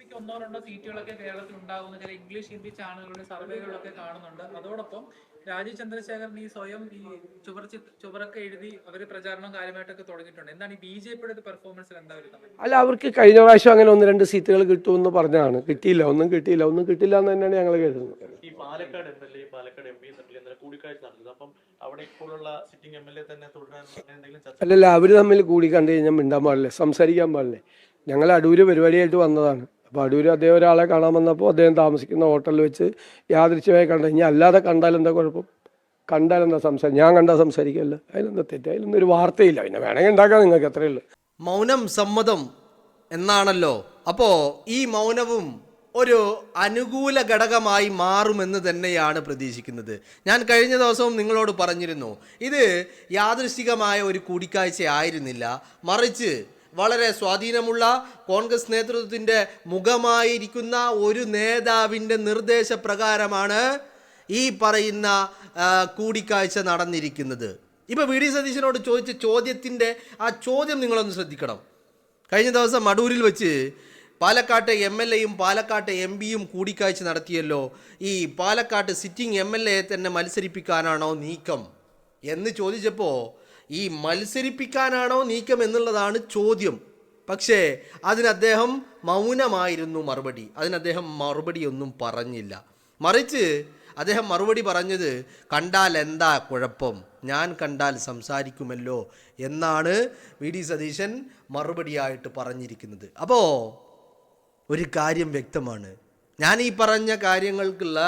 ബിജെപിക്ക് ഒന്നോ രണ്ടോ സീറ്റുകളൊക്കെ കേരളത്തിൽ ഉണ്ടാകുന്ന ചില ഇംഗ്ലീഷ് ഹിന്ദി ചാനലുകളുടെ സർവേകളിലൊക്കെ കാണുന്നുണ്ട്. അതോടൊപ്പം രാജീവ് ചന്ദ്രശേഖരൻ ഈ സ്വയം ഈ ചുവറൊക്കെ എഴുതി അവര് പ്രചാരണം കാര്യമായിട്ടൊക്കെ തുടങ്ങിയിട്ടുണ്ട്. എന്താണ് ഈ ബിജെപിയുടെ ഒരു പെർഫോമൻസിൽ എന്താ ഒരു അല്ല, അവർക്ക് കഴിഞ്ഞ പ്രാവശ്യം അങ്ങനെ 1-2 സീറ്റുകൾ കിട്ടുമെന്ന് പറഞ്ഞതാണ്. കിട്ടിയില്ല, ഒന്നും കിട്ടിയില്ല എന്ന് തന്നെയാണ് ഞങ്ങൾ കരുതുന്നത്. ഈ പാലക്കാട് MLA പാലക്കാട് MP തമ്മിൽ ഇന്നലെ കൂടിക്കാഴ്ച നടന്നത്. അപ്പം അവിടെ ഇപ്പോഴുള്ള സിറ്റിംഗ് MLA തന്നെ തുടരാൻ എന്തെങ്കിലും ചർച്ച? അല്ലല്ല, അവർ തമ്മിൽ കൂടി കണ്ടു കഴിഞ്ഞാൽ മിണ്ടാൻ പാടില്ലേ, സംസാരിക്കാൻ പാടില്ലേ. ഞങ്ങൾ അടൂര് പരിപാടിയായിട്ട് വന്നതാണ്. അപ്പോൾ അടൂര് അദ്ദേഹം ഒരാളെ കാണാൻ വന്നപ്പോൾ അദ്ദേഹം താമസിക്കുന്ന ഹോട്ടലിൽ വെച്ച് യാദൃശ്യമായി കണ്ടു. ഇനി അല്ലാതെ കണ്ടാൽ എന്താ കുഴപ്പം? കണ്ടാൽ എന്താ ഞാൻ കണ്ടാൽ സംസാരിക്കല്ല, അതിലെന്താ തെറ്റ്? അതിലൊന്നും ഒരു വാർത്തയില്ല. പിന്നെ വേണമെങ്കിൽ ഉണ്ടാക്കാം, നിങ്ങൾക്ക് അത്രയേ ഉള്ളൂ. മൗനം സമ്മതം എന്നാണല്ലോ. അപ്പോൾ ഈ മൗനവും ഒരു അനുകൂല ഘടകമായി മാറുമെന്ന് തന്നെയാണ് പ്രതീക്ഷിക്കുന്നത്. ഞാൻ കഴിഞ്ഞ ദിവസവും നിങ്ങളോട് പറഞ്ഞിരുന്നു, ഇത് യാദൃശ്ചികമായ ഒരു കൂടിക്കാഴ്ച ആയിരുന്നില്ല, മറിച്ച് വളരെ സ്വാധീനമുള്ള കോൺഗ്രസ് നേതൃത്വത്തിൻ്റെ മുഖമായിരിക്കുന്ന ഒരു നേതാവിൻ്റെ നിർദ്ദേശപ്രകാരമാണ് ഈ പറയുന്ന കൂടിക്കാഴ്ച നടന്നിരിക്കുന്നത്. ഇപ്പോൾ വി ഡി സതീശനോട് ചോദിച്ച ചോദ്യത്തിൻ്റെ ആ ചോദ്യം നിങ്ങളൊന്ന് ശ്രദ്ധിക്കണം. കഴിഞ്ഞ ദിവസം അടൂരിൽ വെച്ച് പാലക്കാട്ടെ MLAയും പാലക്കാട്ടെ MPയും കൂടിക്കാഴ്ച നടത്തിയല്ലോ. ഈ പാലക്കാട്ട് സിറ്റിംഗ് MLA തന്നെ മത്സരിപ്പിക്കാനാണോ നീക്കം എന്ന് ചോദിച്ചപ്പോൾ ഈ മത്സരിപ്പിക്കാനാണോ നീക്കം എന്നുള്ളതാണ് ചോദ്യം. പക്ഷേ അതിന് അദ്ദേഹം മൗനമായിരുന്നു മറുപടി. അദ്ദേഹം മറുപടിയൊന്നും പറഞ്ഞില്ല. മറിച്ച് അദ്ദേഹം മറുപടി പറഞ്ഞത്, കണ്ടാൽ എന്താ കുഴപ്പം, ഞാൻ കണ്ടാൽ സംസാരിക്കുമല്ലോ എന്നാണ് വി ഡി സതീശൻ മറുപടിയായിട്ട് പറഞ്ഞിരിക്കുന്നത്. അപ്പോൾ ഒരു കാര്യം വ്യക്തമാണ്, ഞാൻ ഈ പറഞ്ഞ കാര്യങ്ങൾക്കുള്ള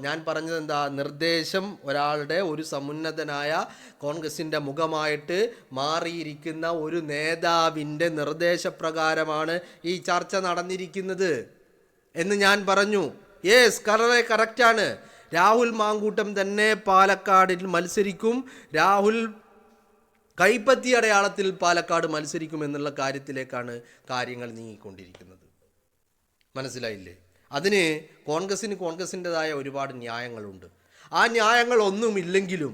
ഞാൻ പറഞ്ഞത് എന്താ, നിർദ്ദേശം ഒരാളുടെ ഒരു സമുന്നതനായ കോൺഗ്രസിൻ്റെ മുഖമായിട്ട് മാറിയിരിക്കുന്ന ഒരു നേതാവിൻ്റെ നിർദ്ദേശപ്രകാരമാണ് ഈ ചർച്ച നടന്നിരിക്കുന്നത് എന്ന് ഞാൻ പറഞ്ഞു. യെസ്, കറക്റ്റാണ്. രാഹുൽ മാങ്കൂട്ടം തന്നെ പാലക്കാടിൽ മത്സരിക്കും, രാഹുൽ കൈപ്പത്തി അടയാളത്തിൽ പാലക്കാട് മത്സരിക്കും എന്നുള്ള കാര്യത്തിലേക്കാണ് കാര്യങ്ങൾ നീങ്ങിക്കൊണ്ടിരിക്കുന്നത്. മനസ്സിലായില്ലേ? അതിന് കോൺഗ്രസിൻ്റെതായ ഒരുപാട് ന്യായങ്ങളുണ്ട്. ആ ന്യായങ്ങൾ ഒന്നുമില്ലെങ്കിലും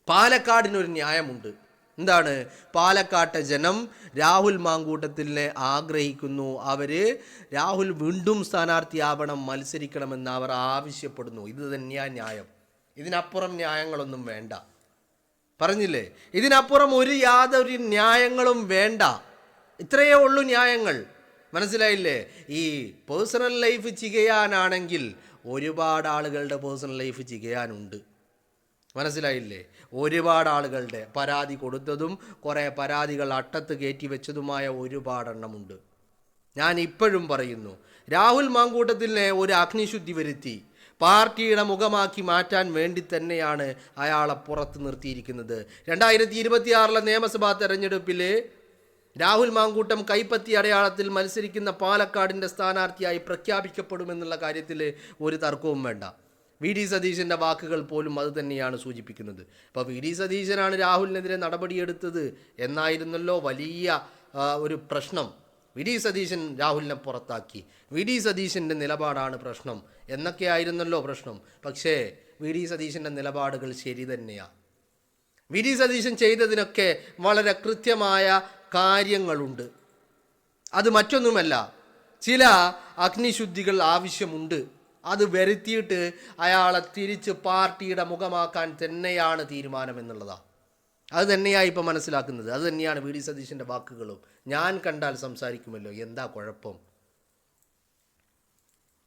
പാലക്കാടിനൊരു ന്യായമുണ്ട്. എന്താണ്? പാലക്കാട്ടെ ജനം രാഹുൽ മാങ്കൂട്ടത്തിനെ ആഗ്രഹിക്കുന്നു. രാഹുൽ വീണ്ടും സ്ഥാനാർത്ഥിയാവണം, മത്സരിക്കണമെന്ന് അവർ ആവശ്യപ്പെടുന്നു. ഇത് തന്നെയാണ് ന്യായം. ഇതിനപ്പുറം ന്യായങ്ങളൊന്നും വേണ്ട. പറഞ്ഞില്ലേ, ഇതിനപ്പുറം യാതൊരു ന്യായങ്ങളും വേണ്ട. ഇത്രയേ ഉള്ളൂ ന്യായങ്ങൾ. മനസ്സിലായില്ലേ? ഈ പേഴ്സണൽ ലൈഫ് ചികയാനാണെങ്കിൽ ഒരുപാട് ആളുകളുടെ പേഴ്സണൽ ലൈഫ് ചികയാനുണ്ട്. മനസ്സിലായില്ലേ? ഒരുപാട് ആളുകളുടെ പരാതി കൊടുത്തതും കുറേ പരാതികൾ അട്ടത്ത് കയറ്റി വെച്ചതുമായ ഒരുപാടെണ്ണമുണ്ട്. ഞാൻ ഇപ്പോഴും പറയുന്നു, രാഹുൽ മാങ്കൂട്ടത്തിനെ ഒരു അഗ്നിശുദ്ധി വരുത്തി പാർട്ടിയുടെ മുഖമാക്കി മാറ്റാൻ വേണ്ടി തന്നെയാണ് അയാളെ പുറത്ത് നിർത്തിയിരിക്കുന്നത്. 2026 നിയമസഭാ തെരഞ്ഞെടുപ്പിൽ രാഹുൽ മാങ്കൂട്ടം കൈപ്പത്തി അടയാളത്തിൽ മത്സരിക്കുന്ന പാലക്കാടിൻ്റെ സ്ഥാനാർത്ഥിയായി പ്രഖ്യാപിക്കപ്പെടുമെന്നുള്ള കാര്യത്തിൽ ഒരു തർക്കവും വേണ്ട. വി ഡി സതീശൻ്റെ വാക്കുകൾ പോലും അത് തന്നെയാണ് സൂചിപ്പിക്കുന്നത്. അപ്പോൾ വി ഡി സതീശനാണ് രാഹുലിനെതിരെ നടപടിയെടുത്തത് എന്നായിരുന്നല്ലോ വലിയ ഒരു പ്രശ്നം. വി ഡി സതീശൻ രാഹുലിനെ പുറത്താക്കി, വി ഡി സതീശൻ്റെ നിലപാടാണ് പ്രശ്നം എന്നൊക്കെയായിരുന്നല്ലോ പ്രശ്നം. പക്ഷേ വി ഡി സതീശൻ്റെ നിലപാടുകൾ ശരി തന്നെയാണ്. വി ഡി സതീശൻ ചെയ്തതിനൊക്കെ വളരെ കൃത്യമായ കാര്യങ്ങളുണ്ട്. അത് മറ്റൊന്നുമല്ല, ചില അഗ്നിശുദ്ധികൾ ആവശ്യമുണ്ട്. അത് വരുത്തിയിട്ട് അയാളെ തിരിച്ച് പാർട്ടിയുടെ മുഖമാക്കാൻ തന്നെയാണ് തീരുമാനമെന്നുള്ളതാണ്. അത് തന്നെയാണ് ഇപ്പം മനസ്സിലാക്കുന്നത്. അത് തന്നെയാണ് വി ഡി സതീശൻ്റെ വാക്കുകളും. ഞാൻ കണ്ടാൽ സംസാരിക്കുമല്ലോ, എന്താ കുഴപ്പം?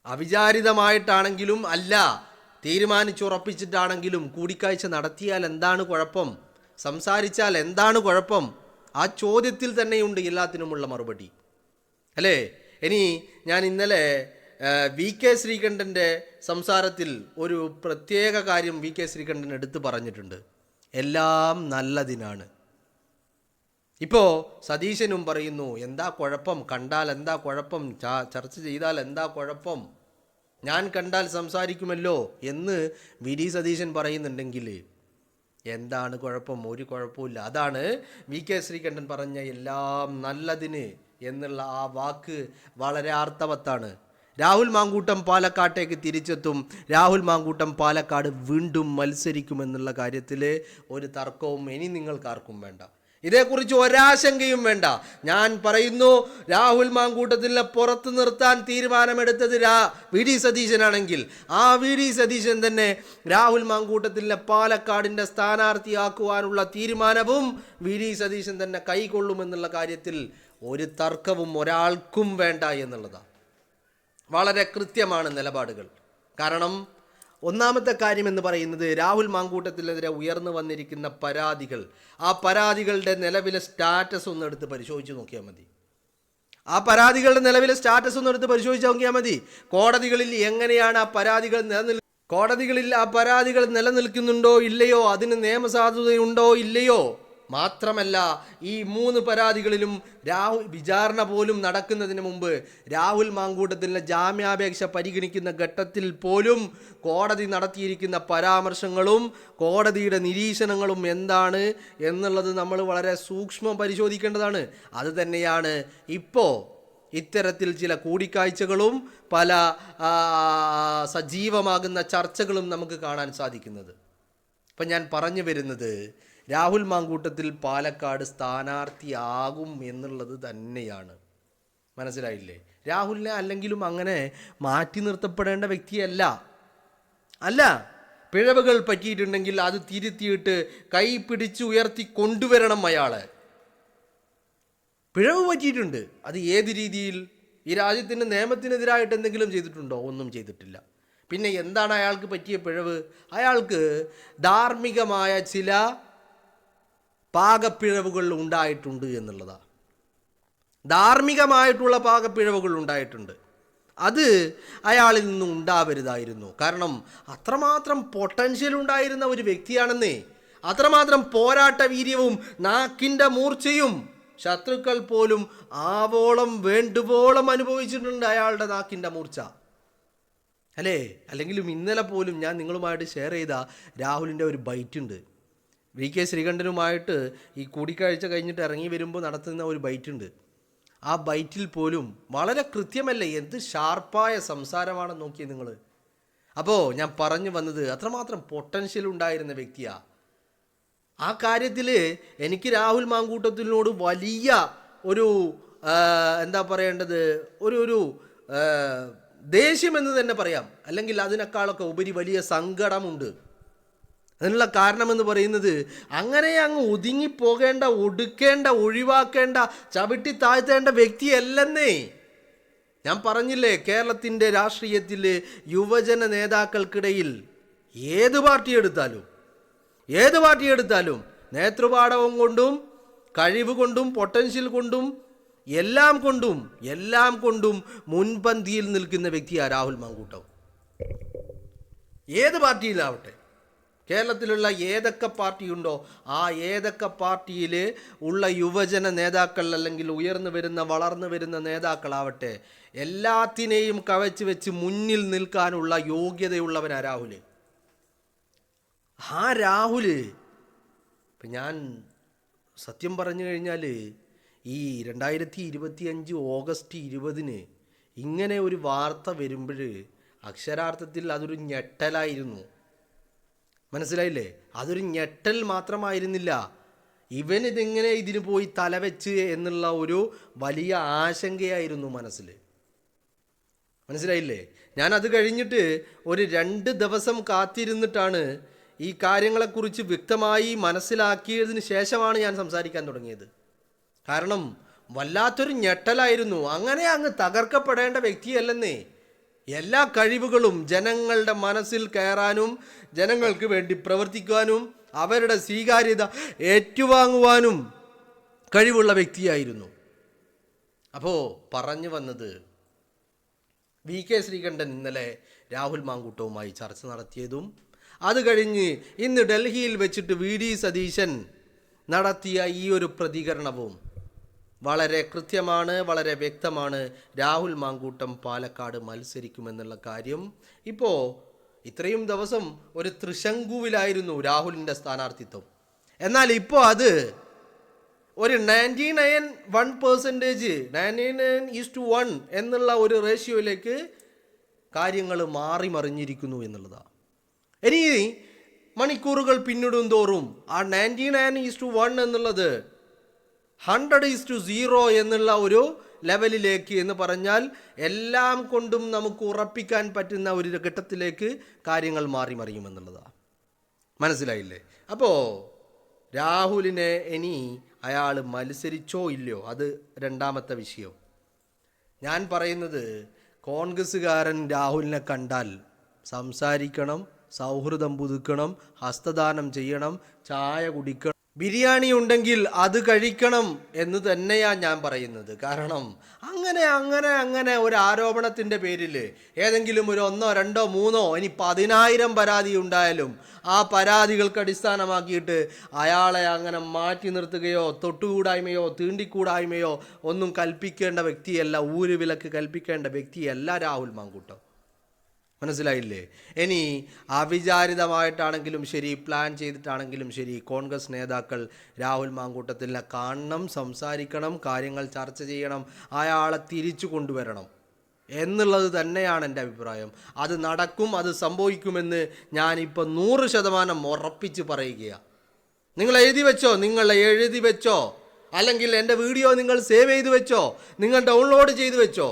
അവിചാരിതമായിട്ടാണെങ്കിലും അല്ല, തീരുമാനിച്ചുറപ്പിച്ചിട്ടാണെങ്കിലും കൂടിക്കാഴ്ച നടത്തിയാൽ എന്താണ് കുഴപ്പം? സംസാരിച്ചാൽ എന്താണ് കുഴപ്പം? ആ ചോദ്യത്തിൽ തന്നെയുണ്ട് എല്ലാത്തിനുമുള്ള മറുപടി, അല്ലേ? ഇനി ഞാൻ ഇന്നലെ VK ശ്രീകണ്ഠൻ്റെ സംസാരത്തിൽ ഒരു പ്രത്യേക കാര്യം VK ശ്രീകണ്ഠൻ എടുത്തു പറഞ്ഞിട്ടുണ്ട്. എല്ലാം നല്ലതിനാണ്. ഇപ്പോൾ സതീശനും പറയുന്നു, എന്താ കുഴപ്പം? കണ്ടാൽ എന്താ കുഴപ്പം? ചർച്ച ചെയ്താൽ എന്താ കുഴപ്പം? ഞാൻ കണ്ടാൽ സംസാരിക്കുമല്ലോ എന്ന് വി ഡി സതീശൻ പറയുന്നുണ്ടെങ്കിൽ എന്താണ് കുഴപ്പം? ഒരു കുഴപ്പമില്ല. അതാണ് VK ശ്രീകണ്ഠൻ പറഞ്ഞ എല്ലാം നല്ലതിന് എന്നുള്ള ആ വാക്ക് വളരെ അർത്ഥവത്താണ്. രാഹുൽ മാങ്കൂട്ടം പാലക്കാട്ടേക്ക് തിരിച്ചെത്തും, രാഹുൽ മാങ്കൂട്ടം പാലക്കാട് വീണ്ടും മത്സരിക്കുമെന്നുള്ള കാര്യത്തിൽ ഒരു തർക്കവും ഇനി നിങ്ങൾക്കാർക്കും വേണ്ട. ഇതേക്കുറിച്ച് ഒരാശങ്കയും വേണ്ട. ഞാൻ പറയുന്നു, രാഹുൽ മാങ്കൂട്ടത്തിനെ പുറത്തു നിർത്താൻ തീരുമാനമെടുത്തത് വി ഡി സതീശനാണെങ്കിൽ ആ വി ഡി സതീശൻ തന്നെ രാഹുൽ മാങ്കൂട്ടത്തിനെ പാലക്കാടിൻ്റെ സ്ഥാനാർത്ഥിയാക്കുവാനുള്ള തീരുമാനവും വി ഡി സതീശൻ തന്നെ കൈക്കൊള്ളുമെന്നുള്ള കാര്യത്തിൽ ഒരു തർക്കവും ഒരാൾക്കും വേണ്ട എന്നുള്ളതാണ്. വളരെ കൃത്യമാണ് നിലപാടുകൾ. കാരണം ഒന്നാമത്തെ കാര്യം എന്ന് പറയുന്നത്, രാഹുൽ മാങ്കൂട്ടത്തിനെതിരെ ഉയർന്നു വന്നിരിക്കുന്ന പരാതികൾ, ആ പരാതികളുടെ നിലവിലെ സ്റ്റാറ്റസ് ഒന്ന് എടുത്ത് പരിശോധിച്ച് നോക്കിയാൽ മതി. ആ പരാതികളുടെ നിലവിലെ സ്റ്റാറ്റസ് ഒന്ന് എടുത്ത് പരിശോധിച്ച് നോക്കിയാൽ മതി. കോടതികളിൽ എങ്ങനെയാണ് ആ പരാതികൾ നിലനിൽക്കുന്നുണ്ടോ ഇല്ലയോ, അതിന് നിയമസാധുതയുണ്ടോ ഇല്ലയോ. മാത്രമല്ല, ഈ 3 പരാതികളിലും വിചാരണ പോലും നടക്കുന്നതിന് മുമ്പ് രാഹുൽ മാങ്കൂട്ടത്തിൻ്റെ ജാമ്യാപേക്ഷ പരിഗണിക്കുന്ന ഘട്ടത്തിൽ പോലും കോടതി നടത്തിയിരിക്കുന്ന പരാമർശങ്ങളും കോടതിയുടെ നിരീക്ഷണങ്ങളും എന്താണ് എന്നുള്ളത് നമ്മൾ വളരെ സൂക്ഷ്മം പരിശോധിക്കേണ്ടതാണ്. അത് തന്നെയാണ് ഇപ്പോൾ ഇത്തരത്തിൽ ചില കൂടിക്കാഴ്ചകളും പല സജീവമാകുന്ന ചർച്ചകളും നമുക്ക് കാണാൻ സാധിക്കുന്നത്. അപ്പം ഞാൻ പറഞ്ഞു വരുന്നത്, രാഹുൽ മാങ്കൂട്ടത്തിൽ പാലക്കാട് സ്ഥാനാർത്ഥിയാകും എന്നുള്ളത് തന്നെയാണ്. മനസ്സിലായില്ലേ? രാഹുലിനെ അല്ലെങ്കിലും അങ്ങനെ മാറ്റി നിർത്തപ്പെടേണ്ട വ്യക്തിയല്ല. പിഴവുകൾ പറ്റിയിട്ടുണ്ടെങ്കിൽ അത് തിരുത്തിയിട്ട് കൈ പിടിച്ച് ഉയർത്തി കൊണ്ടുവരണം അയാളെ. പിഴവ് പറ്റിയിട്ടുണ്ട്, അത് ഏത് രീതിയിൽ? ഈ രാജ്യത്തിൻ്റെ നിയമത്തിനെതിരായിട്ട് എന്തെങ്കിലും ചെയ്തിട്ടുണ്ടോ? ഒന്നും ചെയ്തിട്ടില്ല. പിന്നെ എന്താണ് അയാൾക്ക് പറ്റിയ പിഴവ്? അയാൾക്ക് ധാർമ്മികമായ ചില പാകപ്പിഴവുകൾ ഉണ്ടായിട്ടുണ്ട് എന്നുള്ളതാണ്. ധാർമ്മികമായിട്ടുള്ള പാകപ്പിഴവുകൾ ഉണ്ടായിട്ടുണ്ട്. അത് അയാളിൽ നിന്നും ഉണ്ടാവരുതായിരുന്നു. കാരണം അത്രമാത്രം പൊട്ടൻഷ്യൽ ഉണ്ടായിരുന്ന ഒരു വ്യക്തിയാണെന്നേ. അത്രമാത്രം പോരാട്ട വീര്യവും നാക്കിൻ്റെ മൂർച്ചയും ശത്രുക്കൾ പോലും ആവോളം വേണ്ടുവോളം അനുഭവിച്ചിട്ടുണ്ട് അയാളുടെ നാക്കിൻ്റെ മൂർച്ച, അല്ലേ? അല്ലെങ്കിലും ഇന്നലെ പോലും ഞാൻ നിങ്ങളുമായിട്ട് ഷെയർ ചെയ്ത രാഹുലിൻ്റെ ഒരു ബൈറ്റുണ്ട്. VK ശ്രീകണ്ഠനുമായിട്ട് ഈ കൂടിക്കാഴ്ച കഴിഞ്ഞിട്ട് ഇറങ്ങി വരുമ്പോൾ നടത്തുന്ന ഒരു ബൈറ്റുണ്ട്. ആ ബൈറ്റിൽ പോലും വളരെ കൃത്യമല്ലേ, എന്ത് ഷാർപ്പായ സംസാരമാണെന്ന് നോക്കിയേ നിങ്ങൾ. അപ്പോൾ ഞാൻ പറഞ്ഞു വന്നത്, അത്രമാത്രം പൊട്ടൻഷ്യൽ ഉണ്ടായിരുന്ന വ്യക്തിയാണ്. ആ കാര്യത്തിൽ എനിക്ക് രാഹുൽ മാങ്കൂട്ടത്തിനോട് വലിയ ഒരു എന്താ പറയേണ്ടത്, ഒരു ദേഷ്യമെന്ന് തന്നെ പറയാം. അല്ലെങ്കിൽ അതിനേക്കാളൊക്കെ ഉപരി വലിയ സങ്കടമുണ്ട്. അതിനുള്ള കാരണമെന്ന് പറയുന്നത്, അങ്ങനെ അങ്ങ് ഒതുങ്ങിപ്പോകേണ്ട, ഒടുക്കേണ്ട, ഒഴിവാക്കേണ്ട, ചവിട്ടി താഴ്ത്തേണ്ട വ്യക്തിയല്ലെന്നേ. ഞാൻ പറഞ്ഞില്ലേ, കേരളത്തിൻ്റെ രാഷ്ട്രീയത്തിൽ യുവജന നേതാക്കൾക്കിടയിൽ ഏത് പാർട്ടി എടുത്താലും നേതൃപാടവം കൊണ്ടും കഴിവ് കൊണ്ടും പൊട്ടൻഷ്യൽ കൊണ്ടും എല്ലാം കൊണ്ടും മുൻപന്തിയിൽ നിൽക്കുന്ന വ്യക്തിയാണ് രാഹുൽ മാങ്കൂട്ടം. ഏത് പാർട്ടിയിലാവട്ടെ, കേരളത്തിലുള്ള ഏതൊക്കെ പാർട്ടിയുണ്ടോ ആ ഏതൊക്കെ പാർട്ടിയിൽ ഉള്ള യുവജന നേതാക്കൾ അല്ലെങ്കിൽ വളർന്നു വരുന്ന നേതാക്കളാവട്ടെ, എല്ലാത്തിനെയും കവച്ച് വെച്ച് മുന്നിൽ നിൽക്കാനുള്ള യോഗ്യതയുള്ളവനാണ് രാഹുൽ. ആ രാഹുൽ ഇപ്പം ഞാൻ സത്യം പറഞ്ഞു കഴിഞ്ഞാൽ ഈ 2025 ഓഗസ്റ്റ് 20 ഇങ്ങനെ ഒരു വാർത്ത വരുമ്പോൾ അക്ഷരാർത്ഥത്തിൽ അതൊരു ഞെട്ടലായിരുന്നു. മനസ്സിലായില്ലേ? അതൊരു ഞെട്ടൽ മാത്രമായിരുന്നില്ല, ഇവനിതെങ്ങനെ ഇതിന് പോയി തലവെച്ച് എന്നുള്ള ഒരു വലിയ ആശങ്കയായിരുന്നു മനസ്സിൽ. മനസ്സിലായില്ലേ? ഞാനത് കഴിഞ്ഞിട്ട് ഒരു 2 ദിവസം കാത്തിരുന്നിട്ടാണ് ഈ കാര്യങ്ങളെക്കുറിച്ച് വ്യക്തമായി മനസ്സിലാക്കിയതിന് ശേഷമാണ് ഞാൻ സംസാരിക്കാൻ തുടങ്ങിയത്. കാരണം വല്ലാത്തൊരു ഞെട്ടലായിരുന്നു. അങ്ങനെ അങ്ങ് തകർക്കപ്പെടേണ്ട വ്യക്തിയല്ലെന്നേ. എല്ലാ കഴിവുകളും ജനങ്ങളുടെ മനസ്സിൽ കയറാനും ജനങ്ങൾക്ക് വേണ്ടി പ്രവർത്തിക്കുവാനും അവരുടെ സ്വീകാര്യത ഏറ്റുവാങ്ങുവാനും കഴിവുള്ള വ്യക്തിയായിരുന്നു. അപ്പോൾ പറഞ്ഞു വന്നത്, VK ശ്രീകണ്ഠൻ ഇന്നലെ രാഹുൽ മാങ്കൂട്ടവുമായി ചർച്ച നടത്തിയതും അത് കഴിഞ്ഞ് ഇന്ന് ഡൽഹിയിൽ വെച്ചിട്ട് VD സതീശൻ നടത്തിയ ഈ ഒരു പ്രതികരണവും വളരെ കൃത്യമാണ്, വളരെ വ്യക്തമാണ്. രാഹുൽ മാങ്കൂട്ടം പാലക്കാട് മത്സരിക്കുമെന്നുള്ള കാര്യം. ഇപ്പോൾ ഇത്രയും ദിവസം ഒരു ത്രിശങ്കുവിലായിരുന്നു രാഹുലിൻ്റെ സ്ഥാനാർത്ഥിത്വം. എന്നാൽ ഇപ്പോൾ അത് ഒരു 99% എന്നുള്ള ഒരു റേഷ്യോയിലേക്ക് കാര്യങ്ങൾ മാറി മറിഞ്ഞിരിക്കുന്നു എന്നുള്ളതാണ്. ഇനി മണിക്കൂറുകൾ പിന്നിടും തോറും ആ 99:1 എന്നുള്ളത് 100:0 എന്നുള്ള ഒരു ലെവലിലേക്ക് എന്ന് പറഞ്ഞാൽ എല്ലാം കൊണ്ടും നമുക്ക് ഉറപ്പിക്കാൻ പറ്റുന്ന ഒരു ഘട്ടത്തിലേക്ക് കാര്യങ്ങൾ മാറി മറിയുമെന്നുള്ളതാണ്. മനസ്സിലായില്ലേ? അപ്പോൾ രാഹുലിനെ ഇനി അയാൾ മത്സരിച്ചോ ഇല്ലയോ അത് രണ്ടാമത്തെ വിഷയം. ഞാൻ പറയുന്നത് കോൺഗ്രസ്സുകാരൻ രാഹുലിനെ കണ്ടാൽ സംസാരിക്കണം, സൗഹൃദം പുതുക്കണം, ഹസ്തദാനം ചെയ്യണം, ചായ കുടിക്കണം, ബിരിയാണി ഉണ്ടെങ്കിൽ അത് കഴിക്കണം എന്ന് തന്നെയാണ് ഞാൻ പറയുന്നത്. കാരണം അങ്ങനെ ഒരു ആരോപണത്തിൻ്റെ പേരിൽ ഏതെങ്കിലും ഒരു 1, 2, 3 ഇനി 10,000 പരാതി ഉണ്ടായാലും ആ പരാതികൾക്ക് അടിസ്ഥാനമാക്കിയിട്ട് അയാളെ അങ്ങനെ മാറ്റി നിർത്തുകയോ തൊട്ടുകൂടായ്മയോ തീണ്ടിക്കൂടായ്മയോ ഒന്നും കൽപ്പിക്കേണ്ട വ്യക്തിയല്ല, ഊര് വിലക്ക് കൽപ്പിക്കേണ്ട വ്യക്തിയല്ല രാഹുൽ മാങ്കൂട്ടം. മനസ്സിലായില്ലേ? ഇനി അവിചാരിതമായിട്ടാണെങ്കിലും ശരി, പ്ലാൻ ചെയ്തിട്ടാണെങ്കിലും ശരി, കോൺഗ്രസ് നേതാക്കൾ രാഹുൽ മാങ്കൂട്ടത്തിനെ കാണണം, സംസാരിക്കണം, കാര്യങ്ങൾ ചർച്ച ചെയ്യണം, അയാളെ തിരിച്ചു കൊണ്ടുവരണം എന്നുള്ളത് തന്നെയാണ് എൻ്റെ അഭിപ്രായം. അത് നടക്കും, അത് സംഭവിക്കുമെന്ന് ഞാനിപ്പോൾ 100% ഉറപ്പിച്ച് പറയുകയാണ്. നിങ്ങൾ എഴുതി വെച്ചോ, അല്ലെങ്കിൽ എൻ്റെ വീഡിയോ നിങ്ങൾ സേവ് ചെയ്ത് വെച്ചോ, നിങ്ങൾ ഡൗൺലോഡ് ചെയ്ത് വെച്ചോ.